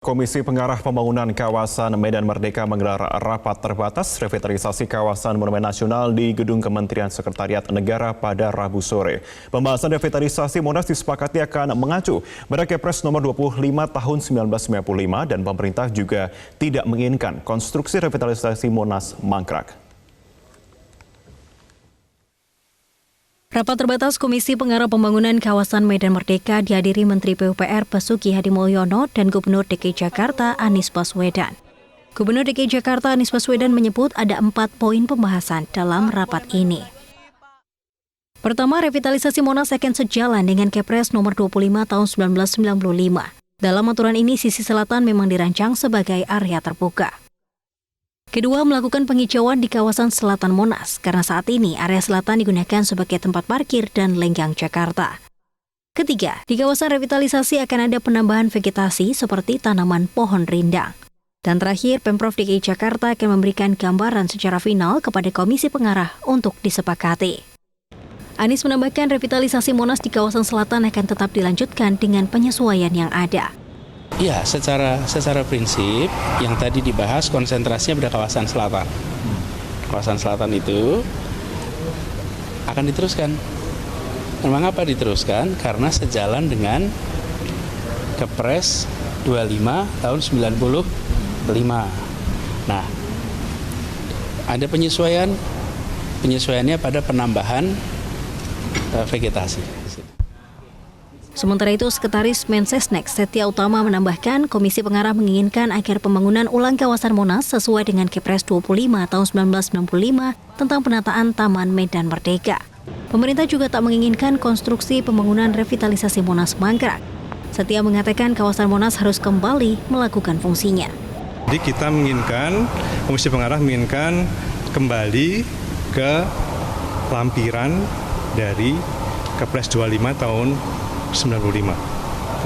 Komisi Pengarah Pembangunan Kawasan Medan Merdeka menggelar rapat terbatas revitalisasi kawasan Monumen Nasional di Gedung Kementerian Sekretariat Negara pada Rabu sore. Pembahasan revitalisasi Monas disepakati akan mengacu pada Kepres nomor 25 tahun 1995 dan pemerintah juga tidak menginginkan konstruksi revitalisasi Monas mangkrak. Rapat terbatas Komisi Pengarah Pembangunan Kawasan Medan Merdeka dihadiri Menteri PUPR Basuki Hadimulyono dan Gubernur DKI Jakarta Anies Baswedan. Gubernur DKI Jakarta Anies Baswedan menyebut ada 4 poin pembahasan dalam rapat ini. Pertama, revitalisasi Monas akan sejalan dengan Kepres nomor 25 tahun 1995. Dalam aturan ini, sisi selatan memang dirancang sebagai area terbuka. Kedua, melakukan penghijauan di kawasan selatan Monas, karena saat ini area selatan digunakan sebagai tempat parkir dan lenggang Jakarta. Ketiga, di kawasan revitalisasi akan ada penambahan vegetasi seperti tanaman pohon rindang. Dan terakhir, Pemprov DKI Jakarta akan memberikan gambaran secara final kepada Komisi Pengarah untuk disepakati. Anies menambahkan revitalisasi Monas di kawasan selatan akan tetap dilanjutkan dengan penyesuaian yang ada. Ya, secara prinsip yang tadi dibahas konsentrasinya pada kawasan selatan. Kawasan selatan itu akan diteruskan. Memang apa diteruskan? Karena sejalan dengan Kepres 25 tahun 95. Nah, ada penyesuaiannya pada penambahan vegetasi. Sementara itu, Sekretaris Mensesnek Setia Utama menambahkan Komisi Pengarah menginginkan agar pembangunan ulang kawasan Monas sesuai dengan Kepres 25 tahun 1995 tentang penataan Taman Medan Merdeka. Pemerintah juga tak menginginkan konstruksi pembangunan revitalisasi Monas mangkrak. Setia mengatakan kawasan Monas harus kembali melakukan fungsinya. Jadi kita menginginkan, Komisi Pengarah menginginkan kembali ke lampiran dari Kepres 25 tahun 1995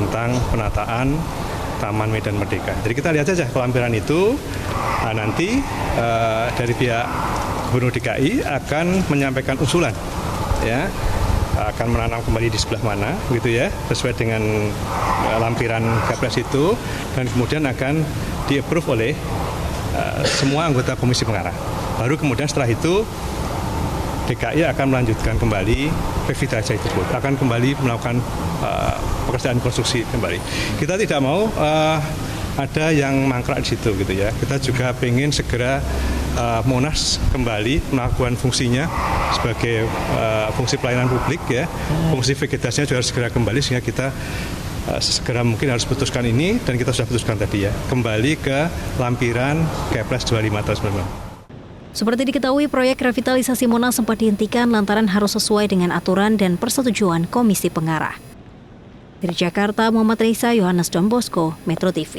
tentang penataan Taman Medan Merdeka. Jadi kita lihat saja kelampiran itu. Nanti dari pihak Gubernur DKI akan menyampaikan usulan, ya, akan menanam kembali di sebelah mana, gitu ya, sesuai dengan lampiran Kepres itu, dan kemudian akan di-approve oleh semua anggota Komisi Pengarah. Baru kemudian setelah itu DKI akan melanjutkan kembali revitalisasi tersebut, akan kembali melakukan pekerjaan konstruksi kembali. Kita tidak mau ada yang mangkrak di situ, gitu ya. Kita juga ingin segera Monas kembali melakukan fungsinya sebagai fungsi pelayanan publik, ya. Fungsi vegetasinya juga harus segera kembali, sehingga kita segera mungkin harus putuskan ini, dan kita sudah putuskan tadi, ya, kembali ke lampiran Kepres 25 tahun 1995. Seperti diketahui, proyek revitalisasi Monas sempat dihentikan lantaran harus sesuai dengan aturan dan persetujuan Komisi Pengarah. Dari Jakarta, Muhammad Reza, Yohanes Don Bosco, Metro TV.